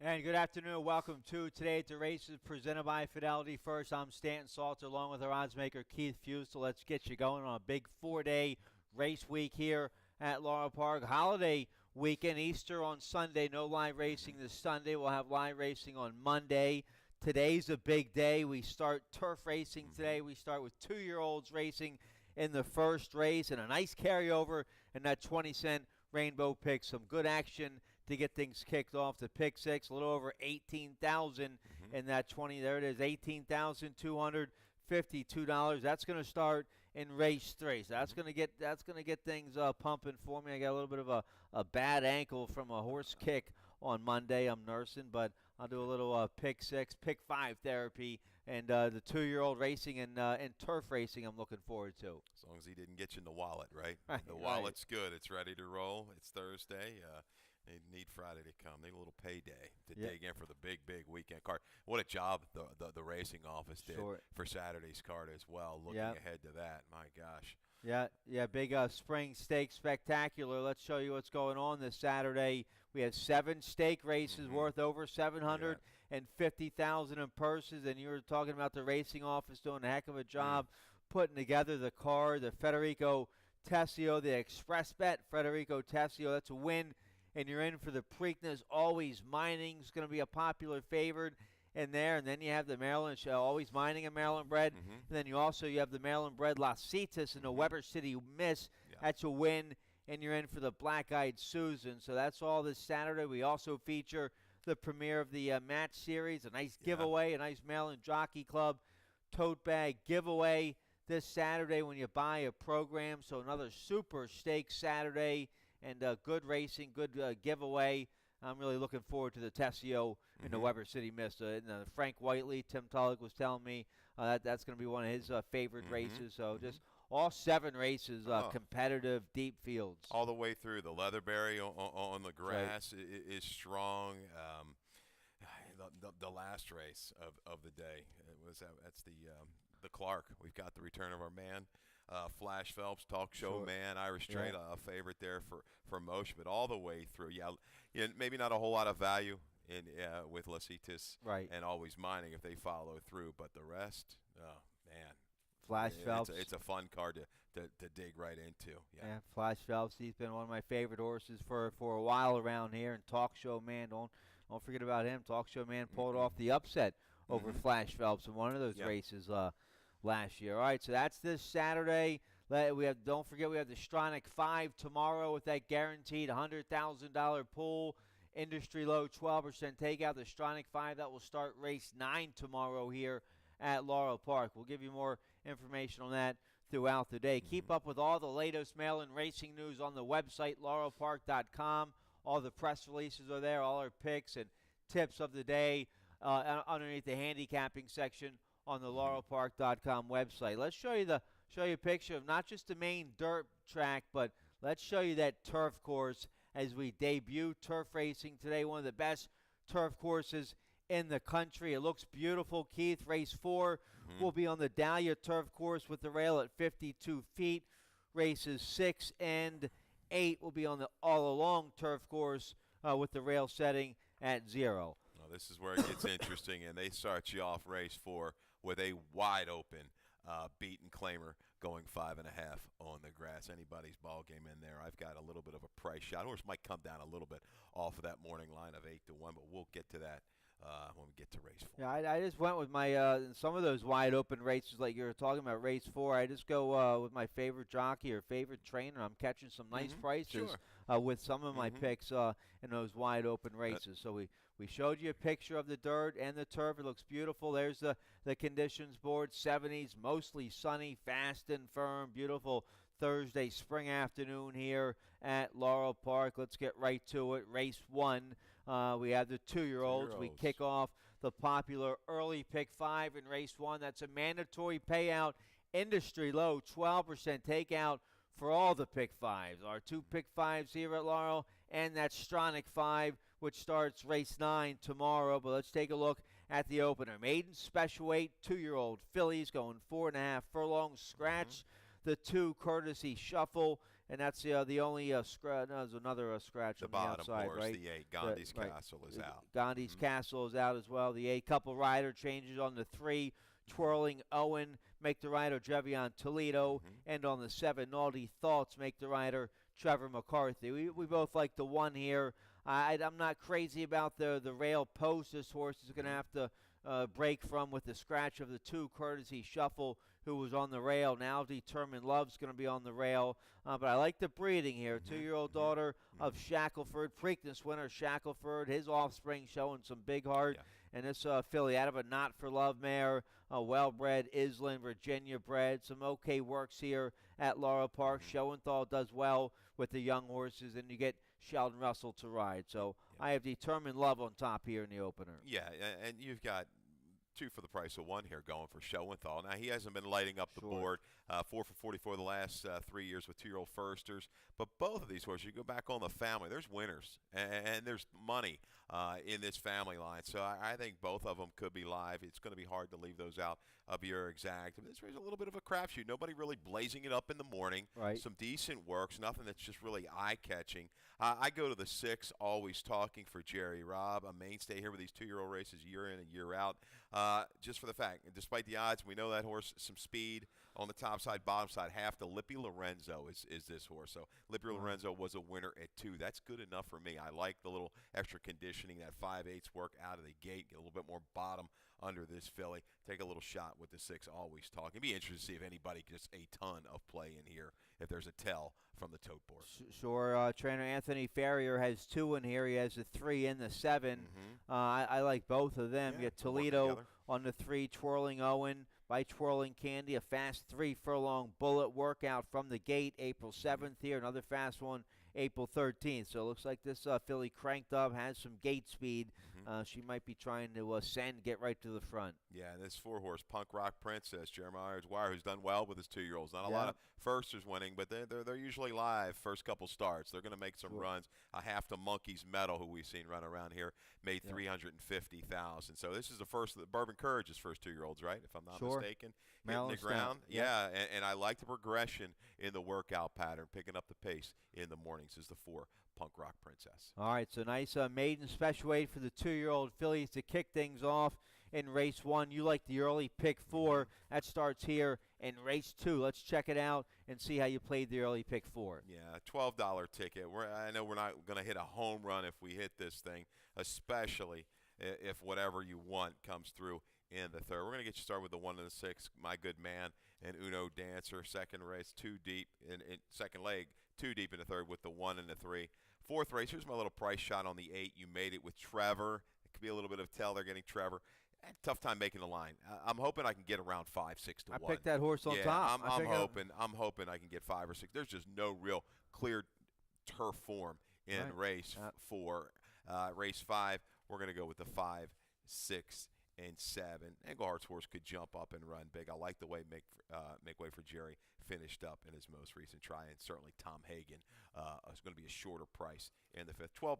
And good afternoon. Welcome to Today at the Races, presented by Fidelity First. I'm Stanton Salter, along with our odds maker, Keith Fusel. Let's get you going on a big 4-day race week here at Laurel Park. Holiday weekend, Easter on Sunday. No live racing this Sunday. We'll have live racing on Monday. Today's a big day. We start turf racing today. We start with 2-year-olds racing in the first race, and a nice carryover in that 20-cent Rainbow Pick. Some good action to get things kicked off. The Pick Six, a little over 18,000 in that 20. There it is, $18,252. That's going to start in race 3. So that's going to get things pumping for me. I got a little bit of a bad ankle from a horse kick on Monday. I'm nursing, but I'll do a little Pick 6, Pick 5 therapy, and the 2-year-old racing and turf racing I'm looking forward to. As long as he didn't get you in the wallet, right? Right, the wallet's good. It's ready to roll. It's Thursday. They need Friday to come. They need a little payday to dig in for the big weekend card. What a job the racing office did for Saturday's card as well, looking ahead to that. My gosh. Yeah, big spring stake spectacular. Let's show you what's going on this Saturday. We have 7 stake races worth over $750,000 in purses, and you were talking about the racing office doing a heck of a job putting together the card. The Federico Tessio, the Express Bet Federico Tessio, that's a win, and you're in for the Preakness Always Mining. Is going to be a popular favorite in there, and then you have the Maryland show, Always Mining, a Maryland bred, and then you have the Maryland bred Las Citas and the Weber City Miss. That's a win, and you're in for the Black Eyed Susan. So that's all this Saturday. We also feature the premiere of the match series, a nice giveaway, a nice Maryland Jockey Club tote bag giveaway this Saturday when you buy a program. So another super stakes Saturday, and good racing, good giveaway. I'm really looking forward to the Tessio and the Weber City Miss. Frank Whiteley, Tim Tulloch was telling me that's going to be one of his favorite races. So just all 7 races, competitive, deep fields. All the way through. The Leatherberry on the grass is strong. The last race of the day, that's the Clark. We've got the return of our man, Flash Phelps, talk show man, Irish Train, a favorite there for motion, but all the way through. Maybe not a whole lot of value in with Las Citas and Always Mining if they follow through, but the rest, oh man. Flash Phelps. It's a fun card to dig right into. Yeah, Flash Phelps. He's been one of my favorite horses for a while around here. And Talk Show Man, don't forget about him. Talk Show Man pulled off the upset over Flash Phelps in one of those races last year. All right, so that's this Saturday. Don't forget we have the Stronach 5 tomorrow with that guaranteed $100,000 pool. Industry low 12% takeout. The Stronach 5 that will start race 9 tomorrow here at Laurel Park. We'll give you more information on that throughout the day. Keep up with all the latest Maryland racing news on the website, laurelpark.com. All the press releases are there, all our picks and tips of the day underneath the handicapping section on the laurelpark.com website. Let's show you a picture of not just the main dirt track, but let's show you that turf course as we debut turf racing today. One of the best turf courses in the country. It looks beautiful, Keith. Race 4 will be on the Dahlia turf course with the rail at 52 feet. Races 6 and 8 will be on the all-along turf course with the rail setting at 0. Well, this is where it gets interesting, and they start you off race 4 with a wide-open beaten claimer going 5.5 on the grass. Anybody's ball game in there. I've got a little bit of a price shot. Horse might come down a little bit off of that morning line of 8-1, but we'll get to that when we get to race 4. Yeah, I just went with my some of those wide open races like you were talking about, race 4. I just go with my favorite jockey or favorite trainer. I'm catching some nice prices with some of my picks in those wide open races. So we showed you a picture of the dirt and the turf. It looks beautiful. There's the conditions board. 70s, mostly sunny, fast and firm, beautiful Thursday spring afternoon here at Laurel Park. Let's get right to it. Race 1, we have the 2-year-olds. We kick off the popular early pick 5 in race 1. That's a mandatory payout, industry low, 12% takeout for all the pick 5s. Our 2 pick 5s here at Laurel, and that Stronach 5, which starts race 9 tomorrow. But let's take a look at the opener. Maiden special weight, 2-year-old fillies going 4.5 furlongs, scratch. the 2 Courtesy Shuffle, and that's the only scratch. No, there's another scratch The on the bottom outside, horse, right? the 8, Gandhi's Right. Castle, is out. Gandhi's Castle is out as well. The 8 Couple Rider changes on the 3. Twirling Owen, make the rider Jevion Toledo, and on the 7, Naughty Thoughts, make the rider Trevor McCarthy. We both like the 1 here. I'm not crazy about the Rail Post. This horse is going to have to break from with the scratch of the 2 Courtesy Shuffle, who was on the rail. Now Determined Love's going to be on the rail. But I like the breeding here. 2-year-old daughter of Shackelford, Preakness winner Shackelford, his offspring showing some big heart. Yeah. And this filly out of a Not for Love mare, well-bred, Island, Virginia bred. Some okay works here at Laurel Park. Schoenthal does well with the young horses, and you get Sheldon Russell to ride. So I have Determined Love on top here in the opener. Yeah, and you've got 2 for the price of 1 here going for Schoenthal. Now, he hasn't been lighting up the board. 4 for 44 the last 3 years with 2-year-old firsters. But both of these horses, you go back on the family, there's winners, and there's money in this family line. So I think both of them could be live. It's going to be hard to leave those out of your exact. But this race is a little bit of a crapshoot. Nobody really blazing it up in the morning. Right. Some decent works, nothing that's just really eye-catching. I go to the 6, Always Talking for Jerry Robb, a mainstay here with these 2-year-old races year in and year out. Just for the fact, despite the odds, we know that horse, some speed on the top side, bottom side, half to Lippy Lorenzo is this horse. So Lippy Lorenzo was a winner at 2. That's good enough for me. I like the little extra conditioning, that 5/8 work out of the gate, get a little bit more bottom under this filly. Take a little shot with the 6, Always Talking. It'd be interesting to see if anybody gets a ton of play in here, if there's a tell from the tote board. Sure. Trainer Anthony Farrier has 2 in here. He has the 3 and the 7. I like both of them. You get Toledo on the 3, Twirling Owen by Twirling Candy, a fast 3-furlong bullet workout from the gate, April 7th here. Another fast one, April 13th. So it looks like this filly cranked up, has some gate speed. She might be trying to get right to the front. Yeah, and this 4-horse Punk Rock Princess, Jeremiah Dwyer, who's done well with his 2-year-olds. Not a lot of firsters winning, but they're usually live first couple starts. They're going to make some runs. A half to Monkey's Medal, who we've seen run around here, made $350,000. So this is the first, Bourbon Courage's first 2-year-olds, right? If I'm not mistaken, hitting the ground. Yeah, and I like the progression in the workout pattern, picking up the pace in the mornings is the 4 Punk Rock Princess. All right, so nice maiden special weight for the 2-year-old fillies to kick things off in race 1. You like the early pick 4. That starts here in race 2. Let's check it out and see how you played the early pick 4. Yeah, $12 ticket. I know we're not going to hit a home run if we hit this thing, especially if whatever you want comes through in the 3rd. We're going to get you started with the 1 and the 6, My Good Man and Uno Dancer. Second race, 2 deep in second leg, 2 deep in the 3rd with the 1 and the 3. 4th race, here's my little price shot on the 8. You made it with Trevor. It could be a little bit of a tell they're getting Trevor. Tough time making the line. I'm hoping I can get around 5, 6 to 1. I picked that horse on top. I'm hoping I can get 5 or 6. There's just no real clear turf form in race 4. Race 5, we're going to go with the 5, 6, and 7. Englehart's horse could jump up and run big. I like the way Make Way for Jerry finished up in his most recent try, and certainly Tom Hagen is going to be a shorter price in the 5th. $12.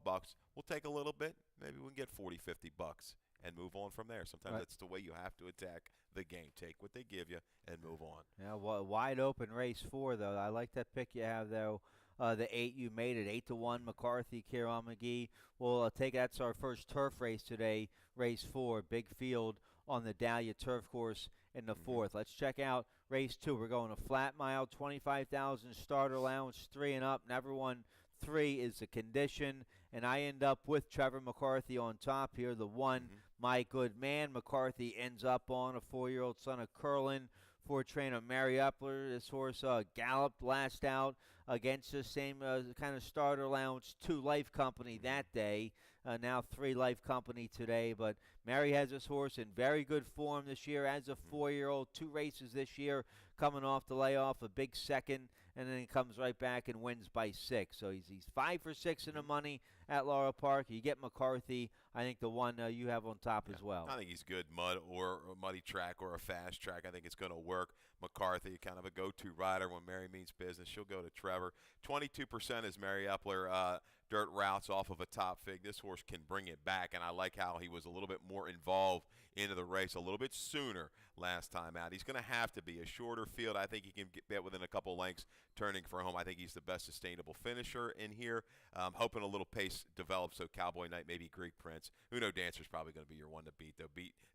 We'll take a little bit. Maybe we can get 40, $50 and move on from there. Sometimes that's the way you have to attack the game. Take what they give you and move on. Yeah, wide open race 4, though. I like that pick you have, though. The 8 you made it, 8-1 McCarthy, Kieran McGee. We'll take that's our first turf race today, race 4, big field on the Dahlia Turf Course in the 4th. Let's check out race 2. We're going a flat mile, 25,000 starter allowance, 3 and up. Never won 3 is the condition, and I end up with Trevor McCarthy on top here. The 1, My Good Man. McCarthy ends up on a 4-year-old son of Curlin for trainer Mary Epler. This horse galloped last out against the same kind of starter allowance 2 Life Company that day. Now 3 Life Company today. But Mary has this horse in very good form this year as a 4-year-old. 2 races this year, coming off the layoff, a big second, and then he comes right back and wins by 6. So he's 5 for 6 in the money at Laurel Park. You get McCarthy. I think the 1 you have on top as well. I think he's good mud or a muddy track or a fast track. I think it's going to work. McCarthy, kind of a go-to rider when Mary means business. She'll go to Trevor. 22% is Mary Epler. Dirt routes off of a top fig. This horse can bring it back, and I like how he was a little bit more involved into the race a little bit sooner last time out. He's going to have to be a shorter field. I think he can get within a couple lengths turning for home. I think he's the best sustainable finisher in here. Hoping a little pace develops so Cowboy Knight, maybe Greek Prince. Uno Dancer's probably going to be your one to beat, though.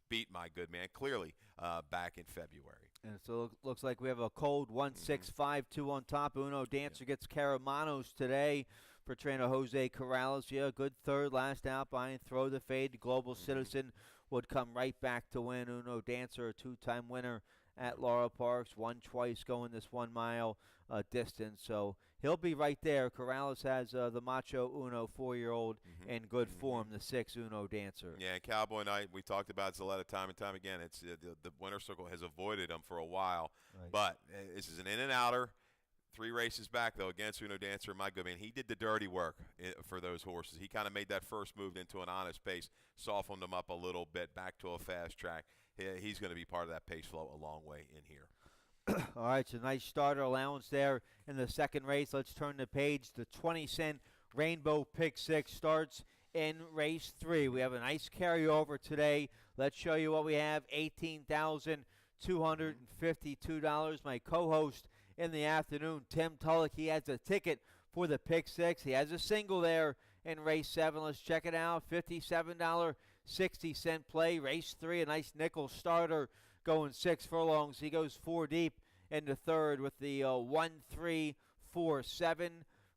Beat my good man clearly back in February. And so it looks like we have a cold 1-6-5-2 on top. Uno Dancer gets Caramanos today for trainer Jose Corrales. Yeah, good third last out by Throw the Fade. Global Citizen would come right back to win. Uno Dancer, a two-time winner at Laurel Parks, won twice going this 1 mile distance. So he'll be right there. Corrales has the Macho Uno 4-year-old in good form, the 6 Uno Dancer. Yeah, and Cowboy Knight, we talked about Zaletta time and time again. It's the winner circle has avoided him for a while. Right. But this is an in-and-outer. 3 races back, though, against Uno Dancer. My good man, he did the dirty work for those horses. He kind of made that first move into an honest pace, softened them up a little bit, back to a fast track. He's going to be part of that pace flow a long way in here. All right, so nice starter allowance there in the second race. Let's turn the page. The 20-cent Rainbow Pick 6 starts in race 3. We have a nice carryover today. Let's show you what we have. $18,252. My co-host in the afternoon, Tim Tulloch, he has a ticket for the Pick 6. He has a single there in race 7. Let's check it out. $57.60 play. Race 3, a nice nickel starter going 6 furlongs. He goes 4 deep into third with the 1-3-4-7.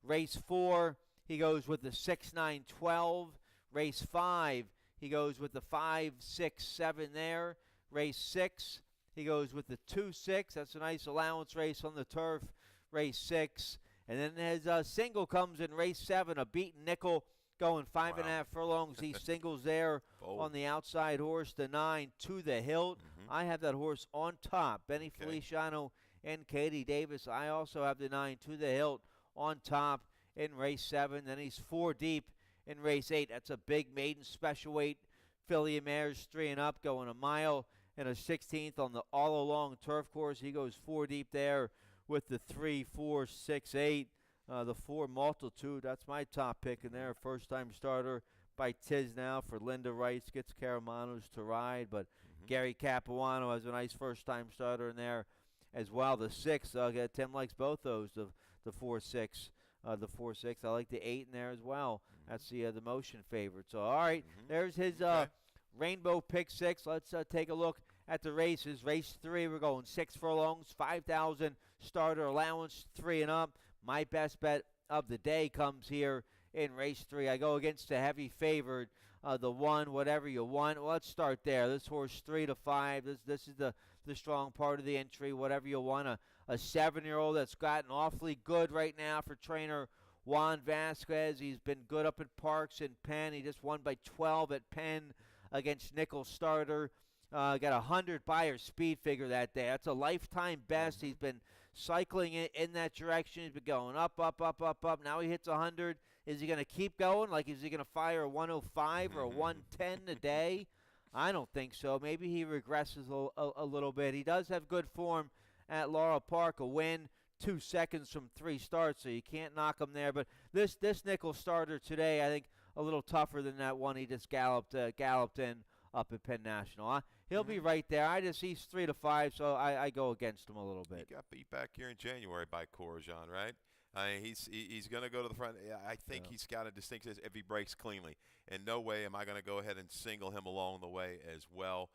Race 4, he goes with the 6-9-12. Race 5, he goes with the 5-6-7 there. Race 6, he goes with the 2-6. That's a nice allowance race on the turf. Race 6. And then his single comes in race 7, a beaten nickel going 5.5 furlongs. He singles there on the outside horse, the 9 to the hilt. I have that horse on top. Benny Feliciano and Katie Davis. I also have the 9 to the hilt on top in race 7. Then he's 4 deep in race 8. That's a big maiden special weight filly and mares 3 and up, going a mile and a 16th on the all-along turf course. He goes 4 deep there with the 3-4-6-8. The 4 Multitude, that's my top pick in there. First-time starter by Tiz now for Linda Rice. Gets Caramanos to ride, but Gary Capuano has a nice first-time starter in there as well. The 6, Tim likes both those, the 4-6. The 4-6. I like the 8 in there as well. That's the motion favorite. So, all right, there's his Rainbow Pick 6. Let's take a look at the races. Race 3, we're going 6 furlongs, 5,000 starter allowance, 3 and up. My best bet of the day comes here in race 3. I go against the heavy favored, the 1, whatever you want. Well, let's start there. This horse 3-5. This is the strong part of the entry. Whatever you want. A 7-year-old that's gotten awfully good right now for trainer Juan Vasquez. He's been good up at Parks and Penn. He just won by 12 at Penn against Nickel Starter. Got 100 buyer speed figure that day. That's a lifetime best. He's been cycling in that direction. He's been going up, up, up, up, up. Now he hits 100. Is he going to keep going? Like, is he going to fire a 105 or a 110 a day? I don't think so. Maybe he regresses a little bit. He does have good form at Laurel Park, a win, 2 seconds from 3 starts, so you can't knock him there. But this nickel starter today, I think, a little tougher than that one he just galloped in up at Penn National. He'll be right there. He's 3-5, so I go against him a little bit. He got beat back here in January by Corajon, right? He's going to go to the front. I think he's got a distinction if he breaks cleanly. In no way am I going to go ahead and single him along the way as well.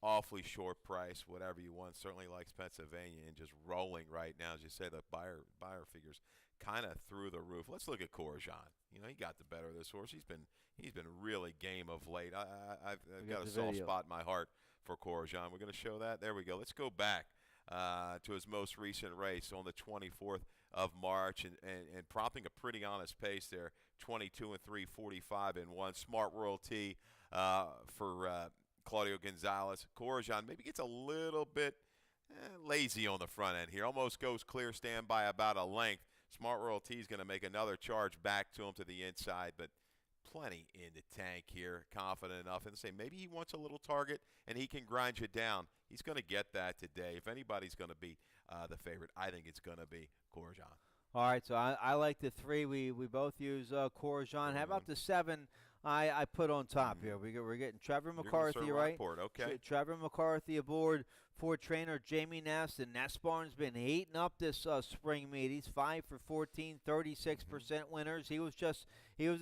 Awfully short price, whatever you want. Certainly likes Pennsylvania and just rolling right now. As you say, the buyer figures kind of through the roof. Let's look at Corajon. You know, he got the better of this horse. He's been really game of late. I've got a soft spot in my heart for Corajon. We're going to show that. There we go. Let's go back to his most recent race on the 24th of March and prompting a pretty honest pace there. 22 and 3, 45 and 1. Smart Royalty for Claudio Gonzalez. Corajon maybe gets a little bit lazy on the front end here. Almost goes clear stand by about a length. Smart Royalty is going to make another charge back to him to the inside, but plenty in the tank here, confident enough, and say maybe he wants a little target and he can grind you down. He's going to get that today. If anybody's going to be the favorite, I think it's going to be Courgeon. All right, so I like the 3. We both use Courgeon. How about the 7 I put on top here? We're getting Trevor McCarthy, right? Okay. Trevor McCarthy aboard for trainer Jamie Ness. And Nessbarn's been heating up this spring meet. He's 5 for 14, 36% winners. He was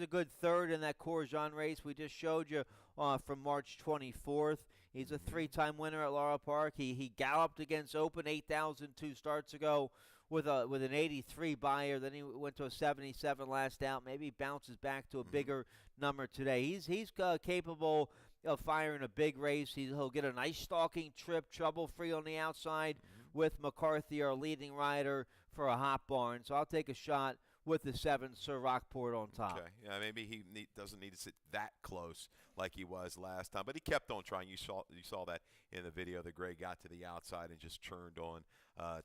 a good third in that Courgeon race we just showed you from March 24th. He's a 3-time winner at Laurel Park. He galloped against Open 8,000 2 starts ago with an 83 buyer. Then he went to a 77 last out. Maybe he bounces back to a bigger number today. He's capable of firing a big race. He'll get a nice stalking trip, trouble-free on the outside with McCarthy, our leading rider, for a hot barn. So I'll take a shot with the 7, Sir Rockport on top. Okay, yeah, maybe he doesn't need to sit that close like he was last time, but he kept on trying. You saw that in the video. The gray got to the outside and just churned on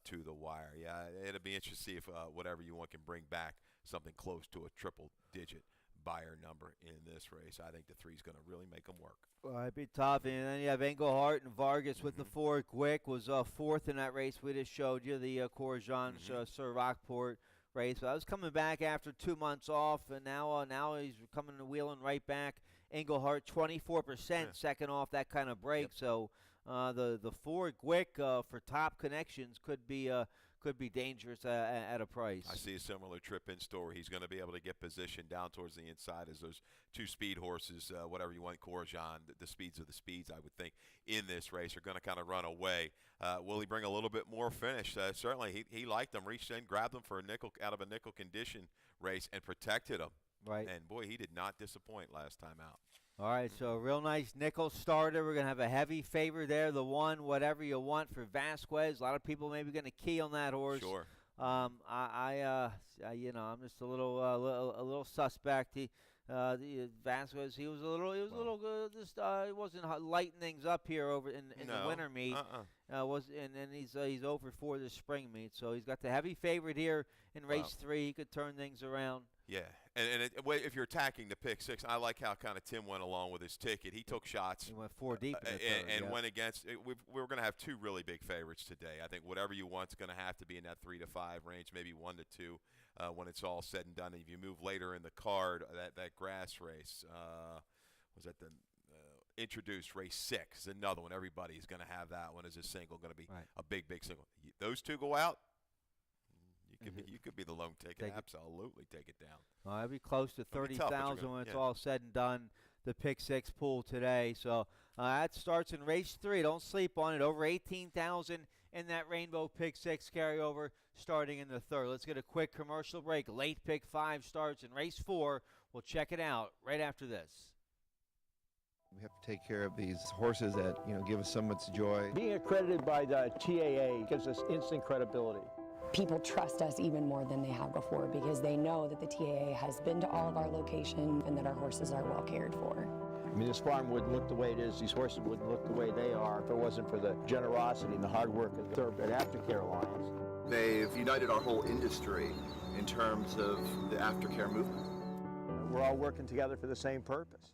to the wire. Yeah, it'll be interesting to see if whatever you want can bring back something close to a triple-digit buyer number in this race. I think the 3's going to really make them work. Well, it'd be tough. And then you have Englehart and Vargas with the 4. Quick was 4th in that race we just showed you, the Courgeon Sir Rockport race. So I was coming back after 2 months off, and now he's coming and wheeling right back. Englehart 24% second off that kind of break. So the 4 Quick for top connections could be dangerous at a price. I see a similar trip in store. He's going to be able to get positioned down towards the inside as those 2 speed horses, whatever you want, Courgeon, the speeds of the speeds, I would think, in this race are going to kind of run away. Will he bring a little bit more finish? Certainly, he liked them, reached in, grabbed them for a nickel out of a nickel condition race and protected them. Right. And, boy, he did not disappoint last time out. All right, so a real nice nickel starter. We're going to have a heavy favor there, the 1, whatever you want for Vasquez. A lot of people maybe going to key on that horse. Sure. I'm just a little suspect. The Vasquez, he wasn't lighting things up here over in the winter meet. He's over for the spring meet, so he's got the heavy favorite here in race 3. He could turn things around. Yeah, and if you're attacking the pick 6, I like how kind of Tim went along with his ticket. He took shots. He went 4 deep in the third, and went against. We're going to have 2 really big favorites today. I think whatever you want is going to have to be in that 3 to 5 range, maybe 1 to 2 when it's all said and done. And if you move later in the card, that grass race was that the introduced race 6 is another one. Everybody's going to have that one as a single, going to be a big single. Those 2 go out. You could be the lone ticket. Absolutely take it down. Well, that'd be close to 30,000 when it's all said and done. The pick 6 pool today. So that starts in race 3. Don't sleep on it. Over 18,000 in that rainbow pick 6 carryover starting in the 3rd. Let's get a quick commercial break. Late pick 5 starts in race 4. We'll check it out right after this. We have to take care of these horses that give us so much joy. Being accredited by the TAA gives us instant credibility. People trust us even more than they have before because they know that the TAA has been to all of our locations and that our horses are well cared for. I mean, this farm wouldn't look the way it is, these horses wouldn't look the way they are if it wasn't for the generosity and the hard work of the Thurb and Aftercare Alliance. They've united our whole industry in terms of the aftercare movement. We're all working together for the same purpose.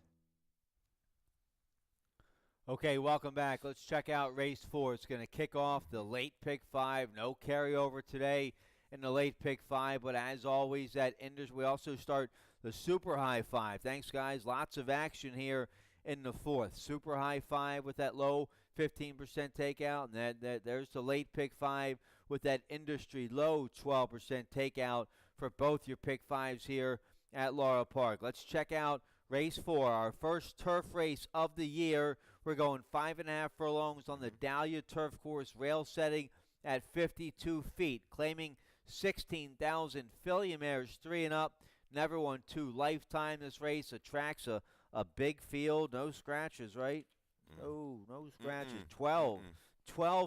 Okay, welcome back. Let's check out race 4. It's going to kick off the late pick 5. No carryover today in the late pick 5, but as always, we also start the super high 5. Thanks, guys. Lots of action here in the 4th. Super high 5 with that low 15% takeout, and there's the late pick 5 with that industry low 12% takeout for both your pick 5s here at Laurel Park. Let's check out race 4, our first turf race of the year. We're going 5.5 furlongs on the Dahlia Turf Course, rail setting at 52 feet, claiming 16,000 filly mares 3 and up. Never won 2 lifetime. This race attracts a big field. No scratches, right? Oh, no scratches. 12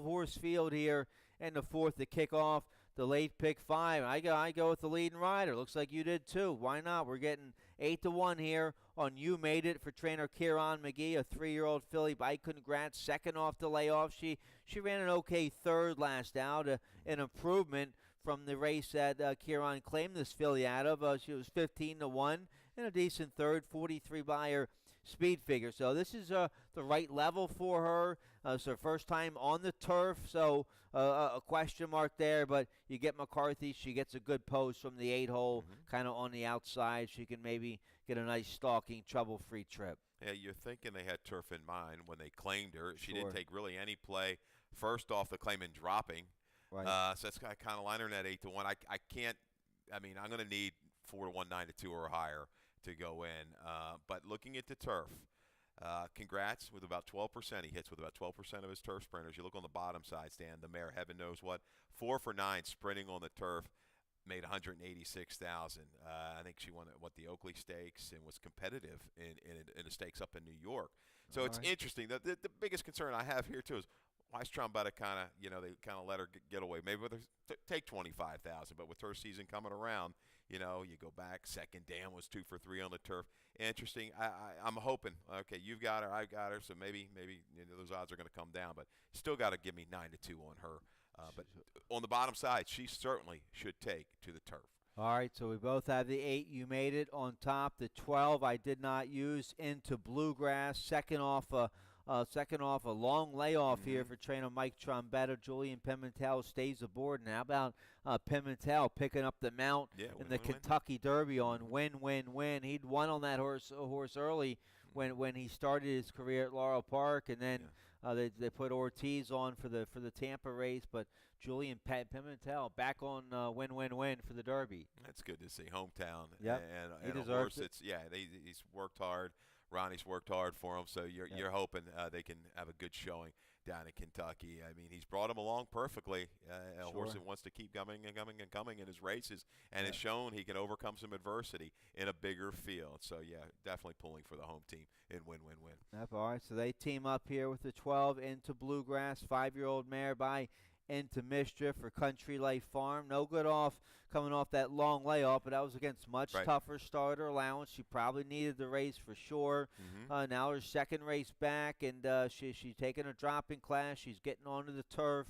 horse field here in the 4th to kick off the late pick 5. I go with the leading rider. Looks like you did too. Why not? We're getting 8-1 here on You Made It for trainer Kieran McGee, a 3-year-old filly by Congrats, second off the layoff. She ran an okay 3rd last out, an improvement from the race that Kieran claimed this filly out of. She was 15-1 and a decent third, 43 buyer speed figure. So this is the right level for her. It's her first time on the turf, so a question mark there. But you get McCarthy, she gets a good post from the 8-hole, kind of on the outside. She can maybe get a nice stalking, trouble-free trip. Yeah, you're thinking they had turf in mind when they claimed her. She Sure. didn't take really any play first off the claim and dropping. Right. So that's kind of line her in that 8-1. I can't. I mean, I'm going to need 4-1, 9-2 or higher to go in. But looking at the turf, congrats with about 12%. He hits with about 12% of his turf sprinters. You look on the bottom side, Stan, the mare, heaven knows what, 4 for 9 sprinting on the turf. Made 186,000. I think she won the Oakley Stakes and was competitive in the stakes up in New York. So it's interesting. The biggest concern I have here too is why is Trombetta kind of they kind of let her get away. Maybe with her take 25,000, but with her season coming around, you go back. Second Dan was 2 for 3 on the turf. Interesting. I'm hoping. Okay, you've got her, I've got her. So maybe those odds are going to come down, but still got to give me 9-2 on her. But on the bottom side, she certainly should take to the turf. All right, so we both have the 8. You made it on top. The 12 I did not use into Bluegrass. Second off a long layoff here for trainer Mike Trombetta. Julian Pimentel stays aboard. And how about Pimentel picking up the mount in the Kentucky Derby on win. He'd won on that horse early when he started his career at Laurel Park, and then they put Ortiz on for the Tampa race, but Julian Pimentel back on win for the Derby. That's good to see. Hometown. Yep. And he a deserves horse he's worked hard. Ronnie's worked hard for him, so you're hoping they can have a good showing down in Kentucky. I mean, he's brought him along perfectly. A horse that wants to keep coming in his races, and has shown he can overcome some adversity in a bigger field. So, definitely pulling for the home team in win. Yep, all right, so they team up here with the 12 into Bluegrass, 5-year-old mare by Into Mischief for Country Life Farm. No good coming off that long layoff, but that was against much tougher starter allowance. She probably needed the race for sure. Now her second race back, and she's taking a drop in class. She's getting onto the turf.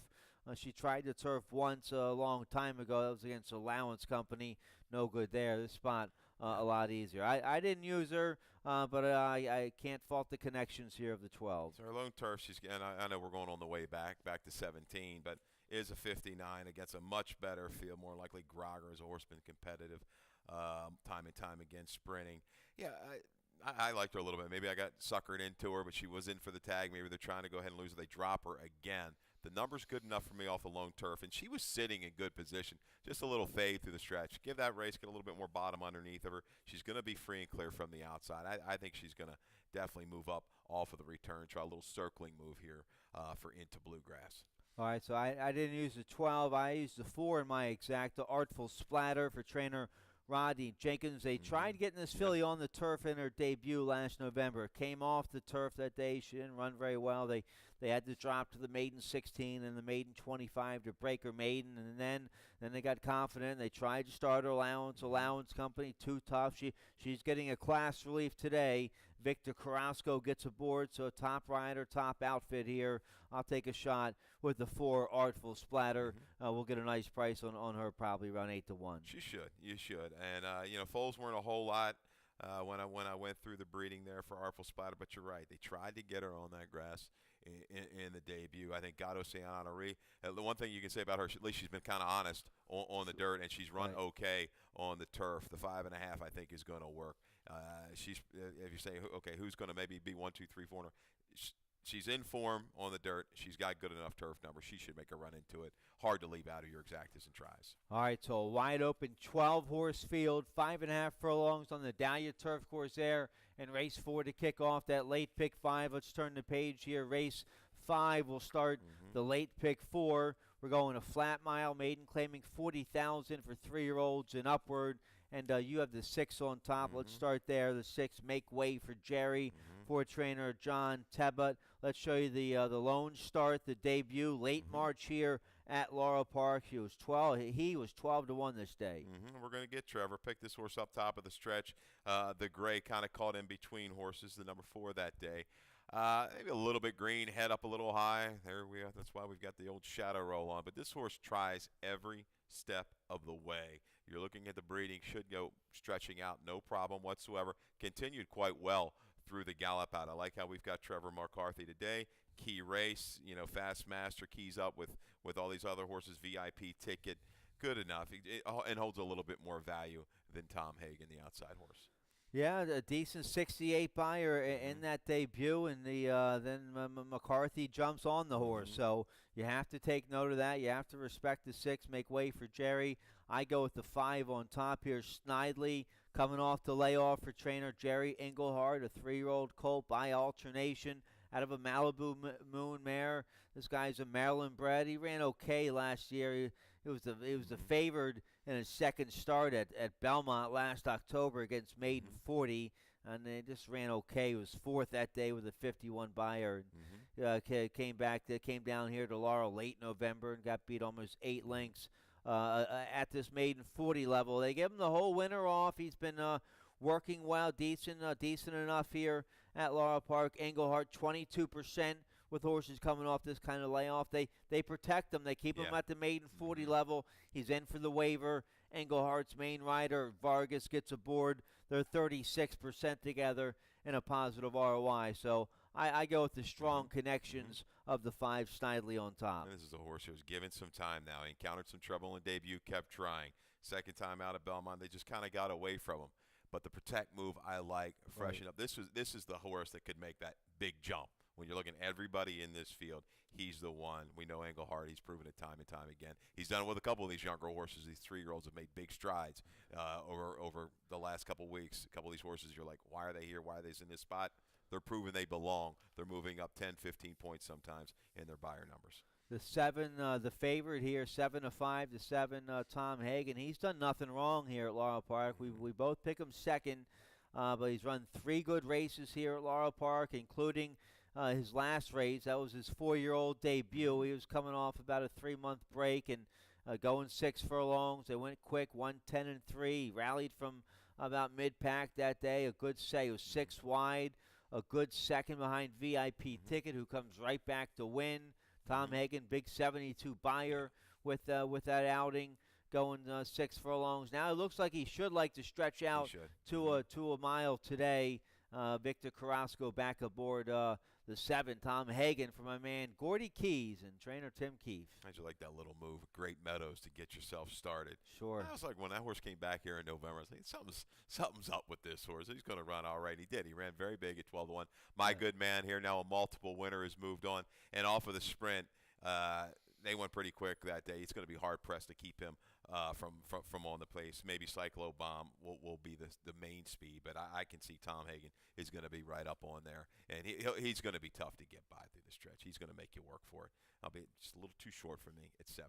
She tried the turf once a long time ago. That was against Allowance Company. No good there. This spot a lot easier. I didn't use her, but I can't fault the connections here of the 12. So her lone turf, I know we're going on the way back to 17, but is a 59 against a much better field, more likely Grogger as a horseman, competitive time and time again sprinting. Yeah, I liked her a little bit. Maybe I got suckered into her, but she was in for the tag. Maybe they're trying to go ahead and lose her. They drop her again. The number's good enough for me off the lone turf, and she was sitting in good position. Just a little fade through the stretch. Give that race, get a little bit more bottom underneath of her. She's going to be free and clear from the outside. I think she's going to definitely move up off of the return. Try a little circling move here for Into Bluegrass. All right, so I didn't use the 12. I used the 4 in my exact, the Artful Splatter for trainer Rodney Jenkins. They tried getting this filly on the turf in her debut last November. Came off the turf that day. She didn't run very well. They had to drop to the maiden 16 and the maiden 25 to break her maiden, and then they got confident. They tried to start her allowance company, too tough. She's getting a class relief today. Victor Carrasco gets aboard, so top rider, top outfit here. I'll take a shot with the 4 Artful Splatter. We'll get a nice price on her, probably around 8-1. She should. You should. And foals weren't a whole lot when I went through the breeding there for Artful Splatter, but you're right. They tried to get her on that grass in the debut. I think Gato Cianari, the one thing you can say about her, at least she's been kind of honest on the dirt, and she's run okay on the turf. The 5.5, I think, is going to work. She's, if you say, okay, who's going to maybe be 1, 2, 3, 4? She's in form on the dirt. She's got good enough turf numbers. She should make a run into it. Hard to leave out of your exactas and tries. All right, so a wide open 12-horse field, 5.5 furlongs on the Dahlia Turf Course there, and race 4 to kick off that late pick 5. Let's turn the page here. Race 5 will start the late pick 4. We're going a flat mile, maiden claiming 40,000 for 3-year-olds and upward. And you have the 6 on top. Let's start there. The 6, Make Way for Jerry, for trainer John Tebbett. Let's show you the lone start, the debut, late March here at Laurel Park. He was 12-1 this day. We're going to get Trevor. Pick this horse up top of the stretch. The gray kind of caught in between horses, the number 4 that day. Maybe a little bit green, head up a little high. There we are. That's why we've got the old shadow roll on. But this horse tries every step of the way. You're looking at the breeding, should go stretching out, no problem whatsoever. Continued quite well through the gallop out. I like how we've got Trevor McCarthy today. Key race, Fast Master keys up with all these other horses. VIP ticket, good enough, and holds a little bit more value than Tom Hagen, the outside horse. Yeah, a decent 68 buyer in that debut, and then McCarthy jumps on the horse. So you have to take note of that. You have to respect the 6, make way for Jerry. I go with the 5 on top here. Snidely coming off the layoff for trainer Jerry Englehart, a 3-year-old colt by alternation out of a Malibu Moon mare. This guy's a Maryland bred. He ran okay last year. He was the favored in his second start at Belmont last October against Maiden 40, and they just ran okay. He was 4th that day with a 51 buyer. Came down here to Laurel late November and got beat almost 8 lengths at this Maiden 40 level. They gave him the whole winter off. He's been working well, decent enough here at Laurel Park. Englehart 22%. With horses coming off this kind of layoff, they protect him. They keep him at the maiden 40 level. He's in for the waiver. Englehart's main rider, Vargas, gets aboard. They're 36% together in a positive ROI. So I go with the strong connections of the 5 Snidely on top. And this is a horse who's given some time now. He encountered some trouble in debut, kept trying. Second time out at Belmont, they just kind of got away from him. But the protect move, I like, freshen up. This is the horse that could make that big jump. When you're looking at everybody in this field, he's the one. We know Englehart. He's proven it time and time again. He's done it with a couple of these younger horses. These 3-year-olds have made big strides over the last couple of weeks. A couple of these horses, you're like, why are they here? Why are they in this spot? They're proving they belong. They're moving up 10, 15 points sometimes in their buyer numbers. The 7, the favorite here, 7-5 to 7, Tom Hagen. He's done nothing wrong here at Laurel Park. We both pick him second, but he's run 3 good races here at Laurel Park, including his last race. That was his 4-year-old debut. He was coming off about a 3-month break and going 6 furlongs. They went quick, 110-3. He rallied from about mid-pack that day. A good say. He was 6 wide. A good second behind VIP Ticket, who comes right back to win. Tom Hagen, big 72 buyer with that outing, going 6 furlongs. Now it looks like he should like to stretch out to a mile today. Victor Carrasco back aboard the 7, Tom Hagen, for my man Gordy Keys and trainer Tim Keefe. How'd you like that little move, Great Meadows, to get yourself started? Sure. I was like, when that horse came back here in November, I was like, something's up with this horse. He's going to run all right. He did. He ran very big at 12-1. My good man here, now a multiple winner, has moved on. And off of the sprint, they went pretty quick that day. It's going to be hard-pressed to keep him from on the place. Maybe Cyclo Bomb will be the main speed, but I can see Tom Hagen is going to be right up on there, and he's going to be tough to get by through the stretch. He's going to make you work for it. I'll be just a little too short for me at 7-5.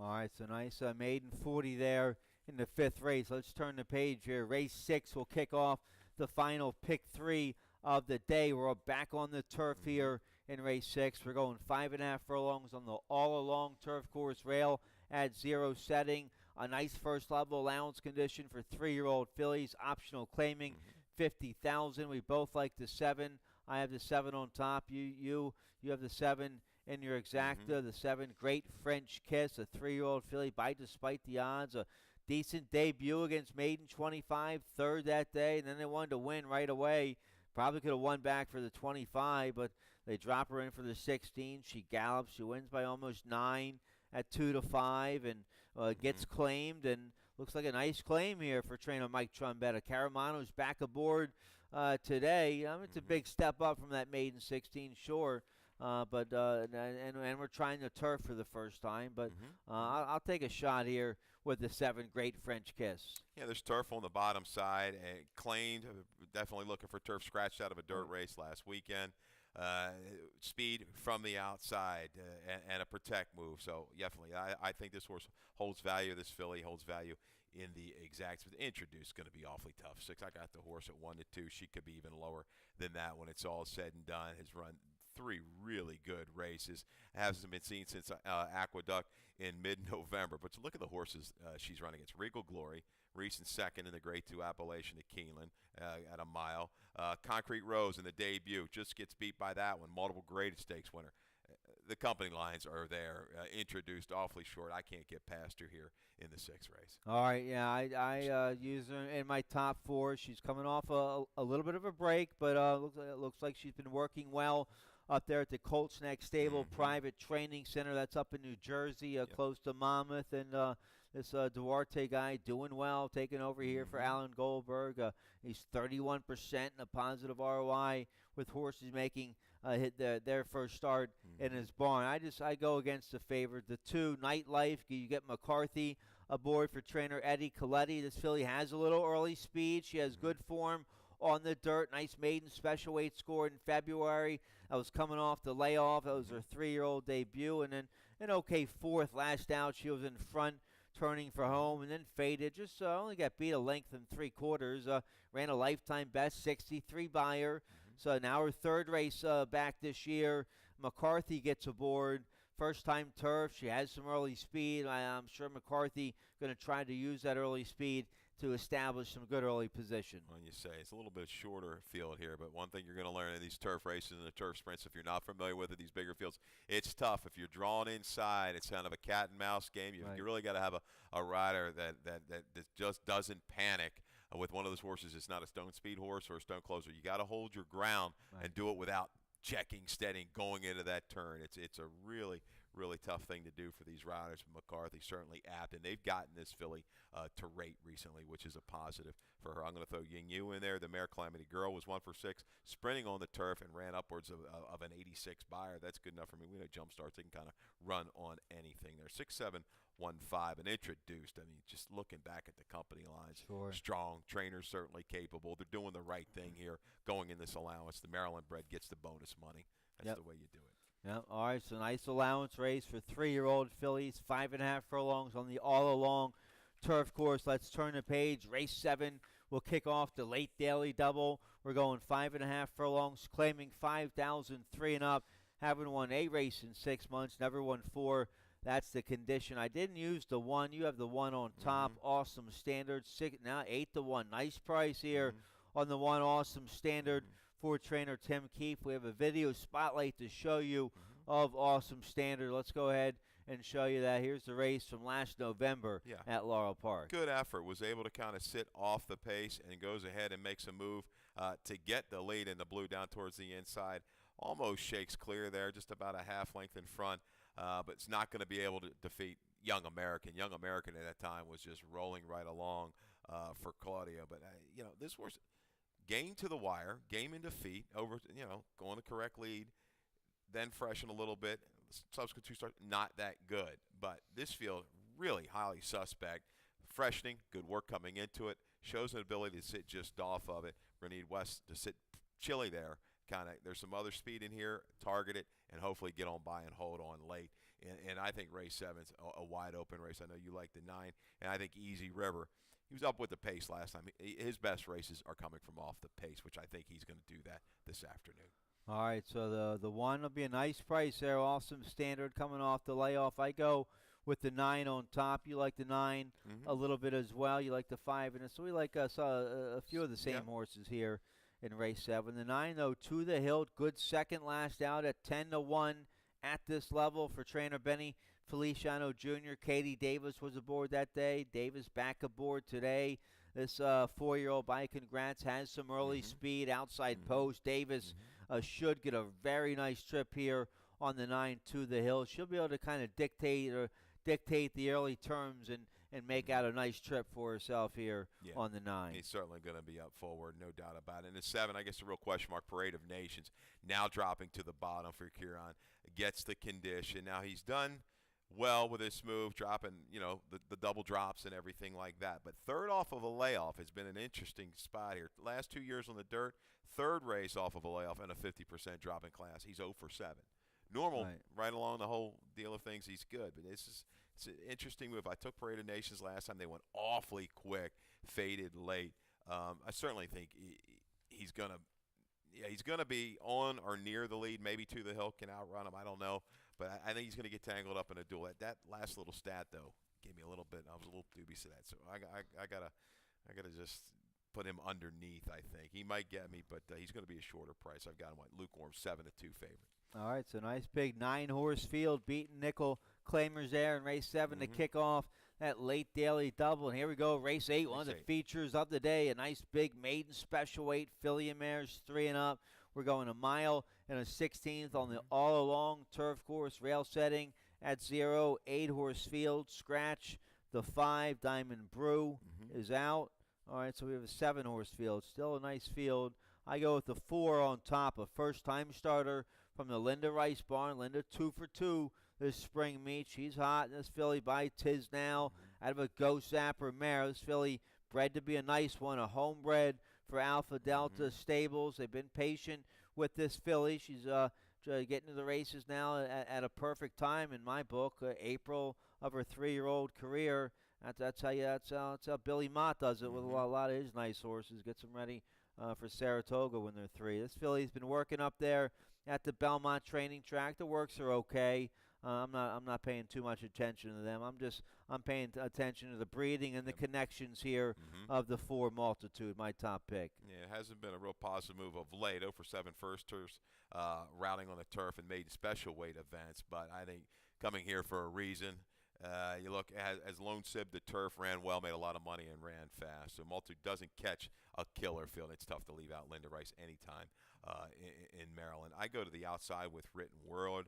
All right, so nice maiden 40 there in the 5th race. Let's turn the page here. Race 6 will kick off the final pick 3 of the day. We're back on the turf here in race 6. We're going 5.5 furlongs on the all-along turf course rail at 0 setting. A nice first level allowance condition for 3-year-old fillies. Optional claiming 50,000. We both like the 7. I have the 7 on top. You have the 7 in your exacta. The 7, Great French Kiss, a 3-year-old filly by despite the odds. A decent debut against Maiden 25, 3rd that day, and then they wanted to win right away. Probably could have won back for the 25, but they drop her in for the 16. She gallops. She wins by almost 9 at 2-5 and gets claimed, and looks like a nice claim here for trainer Mike Trombetta. Caramano's back aboard today. It's a big step up from that maiden 16, sure, but we're trying the turf for the first time. But I'll take a shot here with the 7, Great French Kiss. Yeah, there's turf on the bottom side, and claimed. Definitely looking for turf, scratched out of a dirt race last weekend. Speed from the outside and a protect move. So definitely, I think this horse holds value. This filly holds value in the exacts. But introduced going to be awfully tough. 6, I got the horse at 1-2. She could be even lower than that when it's all said and done. Has run 3 really good races. Hasn't been seen since Aqueduct in mid-November. But to look at the horses she's running against. Regal Glory, recent second in the Grade 2 Appalachian at Keeneland at a mile. Concrete Rose in the debut just gets beat by that one. Multiple graded stakes winner. The company lines are there, introduced awfully short. I can't get past her here in the 6th race. All right, yeah, I use her in my top 4. She's coming off a little bit of a break, but looks like she's been working well up there at the Colts Neck Stable Private Training Center. That's up in New Jersey, close to Monmouth. And this Duarte guy doing well, taking over here for Alan Goldberg. He's 31% in a positive ROI with horses making hit their first start in his barn. I go against the favorite. The 2, Nightlife, you get McCarthy aboard for trainer Eddie Coletti. This filly has a little early speed. She has good form on the dirt. Nice maiden special weight score in February. I was coming off the layoff. That was her 3-year-old debut. And then an okay 4th. Last out, she was in front, turning for home, and then faded. Just only got beat a length and 3/4. Ran a lifetime best, 63 by her. So now her 3rd race back this year. McCarthy gets aboard. First time turf. She has some early speed. I'm sure McCarthy going to try to use that early speed to establish some good early position. Well, you say it's a little bit shorter field here, but one thing you're going to learn in these turf races and the turf sprints, if you're not familiar with it, these bigger fields, it's tough. If you're drawn inside, it's kind of a cat and mouse game. You really got to have a rider that just doesn't panic with one of those horses. It's not a stone speed horse or a stone closer. You got to hold your ground and do it without checking, steadying, going into that turn. It's a really tough thing to do for these riders. McCarthy certainly apt, and they've gotten this filly to rate recently, which is a positive for her. I'm going to throw Ying Yu in there. The mare Calamity Girl was 1 for 6, sprinting on the turf and ran upwards of an 86 buyer. That's good enough for me. We know jump starts, they can kind of run on anything. They're 6'7", 1.5 and introduced. I mean, just looking back at the company lines, strong trainers, certainly capable. They're doing the right thing here, going in this allowance. The Maryland bred gets the bonus money. That's the way you do it. Yeah, all right, so nice allowance race for 3-year-old fillies, 5.5 furlongs on the all-along turf course. Let's turn the page. Race 7 will kick off the late daily double. We're going 5.5 furlongs, claiming 5,003 and up. Haven't won a race in 6 months, never won 4. That's the condition. I didn't use the 1. You have the 1 on top. Awesome Standard. Now 8-1. Nice price here on the 1 Awesome Standard. For trainer Tim Keefe. We have a video spotlight to show you of Awesome Standard. Let's go ahead and show you that. Here's the race from last November at Laurel Park. Good effort. Was able to kind of sit off the pace and goes ahead and makes a move to get the lead in the blue down towards the inside. Almost shakes clear there, just about a half length in front, but it's not going to be able to defeat Young American. Young American at that time was just rolling right along for Claudia. But, this horse – game to the wire, game into feet, over, going the correct lead, then freshen a little bit. Subsequent 2 starts, not that good. But this field, really highly suspect. Freshening, good work coming into it. Shows an ability to sit just off of it. We're going to need West to sit chilly there. There's some other speed in here, target it, and hopefully get on by and hold on late. And I think race 7's a wide open race. I know you like the 9, and I think Easy River. He was up with the pace last time. His best races are coming from off the pace, which I think he's going to do that this afternoon. All right, so the 1 will be a nice price there. Awesome Standard coming off the layoff. I go with the 9 on top. You like the 9 a little bit as well. You like the 5. And so we like a few of the same horses here in race 7. The 9, though, To the Hill. Good second last out at 10-1 at this level for trainer Benny Feliciano Jr. Katie Davis was aboard that day. Davis back aboard today. This 4-year-old by Congrats has some early speed outside post. Davis should get a very nice trip here on the 9 To the Hill. She'll be able to kind of dictate the early terms and make out a nice trip for herself here on the 9. He's certainly going to be up forward, no doubt about it. And the 7, I guess the real question mark, Parade of Nations, now dropping to the bottom for Kieran, gets the condition. Now he's done well with this move, dropping, the double drops and everything like that. But 3rd off of a layoff has been an interesting spot here. Last 2 years on the dirt, 3rd race off of a layoff and a 50% drop in class. He's 0 for 7. Normal, right along the whole deal of things, he's good. But it's an interesting move. I took Parade of Nations last time. They went awfully quick, faded late. I certainly think he's going to yeah, he's going to be on or near the lead, maybe to the hill, can outrun him. I don't know. But I think he's going to get tangled up in a duel. That last little stat, though, gave me a little bit. I was a little dubious of that. So I gotta just put him underneath, I think. He might get me, but he's going to be a shorter price. I've got him, lukewarm 7-2 favorite. All right, so nice big 9-horse field beating nickel claimers there in race 7 to kick off that late daily double. And here we go, race 8, one of the features of the day. A nice big maiden special weight filly and mares 3 and up. We're going a mile and a 16th on the all-along turf course rail setting at 0. 8-horse field, Scratch. The 5, Diamond Brew, is out. All right, so we have a 7-horse field. Still a nice field. I go with the 4 on top, a first-time starter from the Linda Rice barn. Linda 2 for 2 this spring meet. She's hot in this filly by Tiz Now out of a Ghost Zapper mare. This filly bred to be a nice one, a homebred for Alpha Delta Stables. They've been patient with this filly. She's getting to the races now at a perfect time in my book, April of her 3-year-old career. That's how Billy Mott does it with a lot of his nice horses. Gets them ready for Saratoga when they're 3. This filly's been working up there at the Belmont training track. The works are okay. I'm not paying too much attention to them. I'm paying attention to the breeding and the connections here of the 4 Multitude, my top pick. Yeah, it hasn't been a real positive move of late. 0 for 7 firsters, routing on the turf and made special weight events. But I think coming here for a reason. You look as Lone Sib, the turf ran well, made a lot of money, and ran fast. So Multitude doesn't catch a killer field. It's tough to leave out Linda Rice anytime in Maryland. I go to the outside with Written Word.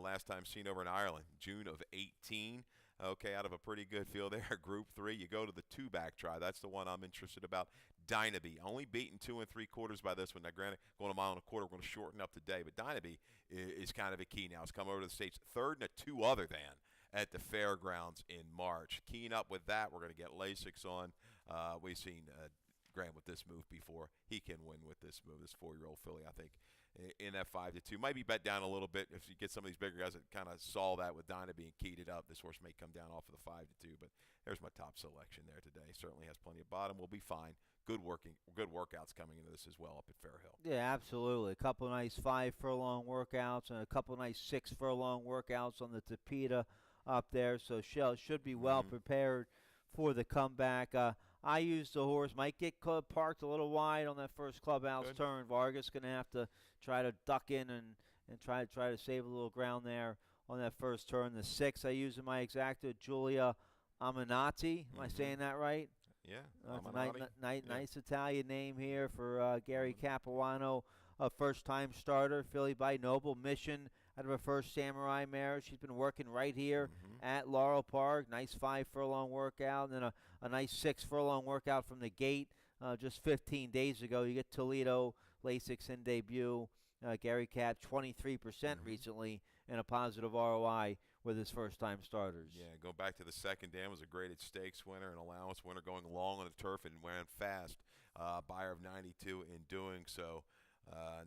Last time seen over in Ireland, June of 18. Okay, out of a pretty good field there, Group 3. You go to the 2-back try. That's the one I'm interested about. Dynaby, only beaten 2 3/4 by this one. Now, granted, going a mile and a quarter, we're going to shorten up the day. But Dynaby is kind of a key now. It's come over to the States, 3rd and a 2 other than at the fairgrounds in March. Keying up with that, we're going to get Lasix on. We've seen Graham with this move before. He can win with this move. This 4-year-old filly, I think, in that 5-2. Might be bet down a little bit if you get some of these bigger guys that kind of saw that with Dynaby and keyed it up. This horse may come down off of the 5-2, but there's my top selection there today. Certainly has plenty of bottom. We'll be fine. Good workouts coming into this as well up at Fair Hill. Yeah, absolutely. A couple nice 5-furlong workouts and a couple nice 6-furlong workouts on the Tapeta up there. So Shell should be well prepared for the comeback. I used the horse. Might get parked a little wide on that first clubhouse turn. Vargas going to have to try to duck in and try to save a little ground there on that first turn. The 6 I use in my exacta, Giulia Aminati. Am I saying that right? Yeah. Nice Italian name here for Gary Capuano, a first-time starter. Filly by Noble Mission out of her first Samurai mare. She's been working right here at Laurel Park. Nice 5-furlong workout, and then a nice 6-furlong workout from the gate just 15 days ago. You get Toledo, Lasix in debut. Gary Cap, 23% recently, and a positive ROI with his first-time starters. Yeah, going back to the second dam, was a graded stakes winner, an allowance winner, going long on the turf and ran fast. Buyer of 92 in doing so.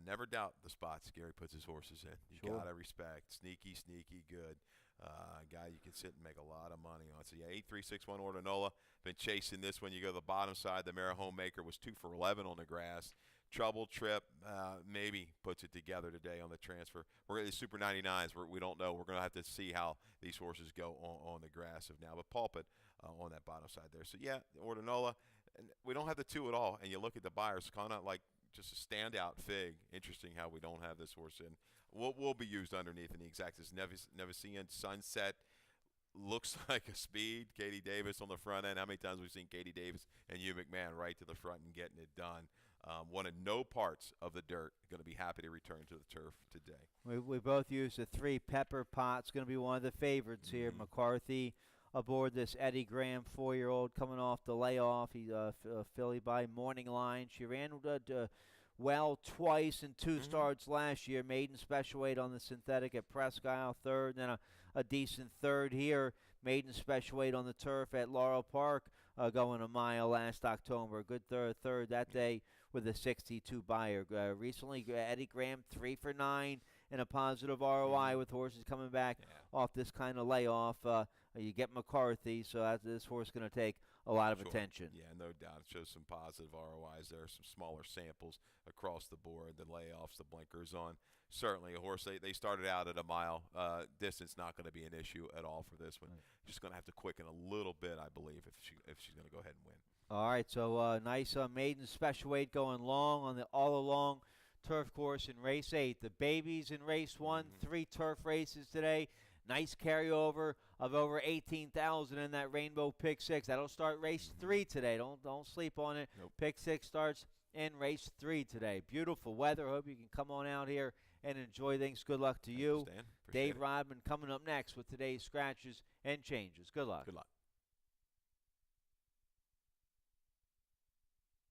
Never doubt the spots Gary puts his horses in. You gotta respect. Sneaky good. Guy you can sit and make a lot of money on. So yeah, 8-3-6-1 Ordinola. Been chasing this one. You go to the bottom side. The Mare Homemaker was 2 for 11 on the grass. Trouble Trip maybe puts it together today on the transfer. We're at the Super 99s. We don't know. We're going to have to see how these horses go on the grass of now. But Pulpit on that bottom side there. So yeah, Ordinola. And we don't have the 2 at all. And you look at the buyers, kind of like just a standout fig. Interesting how we don't have this horse in. Will be used underneath in the exactas. Nevicean Sunset looks like a speed. Katie Davis on the front end. How many times we've seen Katie Davis and Hugh McMahon right to the front and getting it done. Wanted no parts of the dirt. Going to be happy to return to the turf today. We both used the 3 Pepper Pot's going to be one of the favorites here. McCarthy aboard this Eddie Graham 4-year-old coming off the layoff. He's a filly by Morning Line. She ran well twice in 2 starts last year. Maiden special weight on the synthetic at Presque Isle, 3rd. Then a decent 3rd here. Maiden special weight on the turf at Laurel Park, going a mile last October. Good third that day with a 62 buyer. Recently, Eddie Graham 3 for 9 and a positive ROI with horses coming back off this kind of layoff. You get McCarthy, so this horse is going to take a lot of Sure. attention. Yeah, no doubt. It shows some positive ROIs there, some smaller samples across the board, the layoffs, the blinkers on. Certainly a horse, they started out at a mile distance, not going to be an issue at all for this one. Right. She's going to have to quicken a little bit, I believe, if she's going to go ahead and win. All right, so nice maiden special weight going long on the all-along turf course in race 8. The babies in race 1, 3 turf races today. Nice carryover of over 18,000 in that Rainbow Pick 6. That'll start race 3 today. Don't sleep on it. Nope. Pick 6 starts in race 3 today. Beautiful weather. Hope you can come on out here and enjoy things. Good luck to you. Stan. Appreciate Dave it. Rodman coming up next with today's scratches and changes. Good luck. Good luck.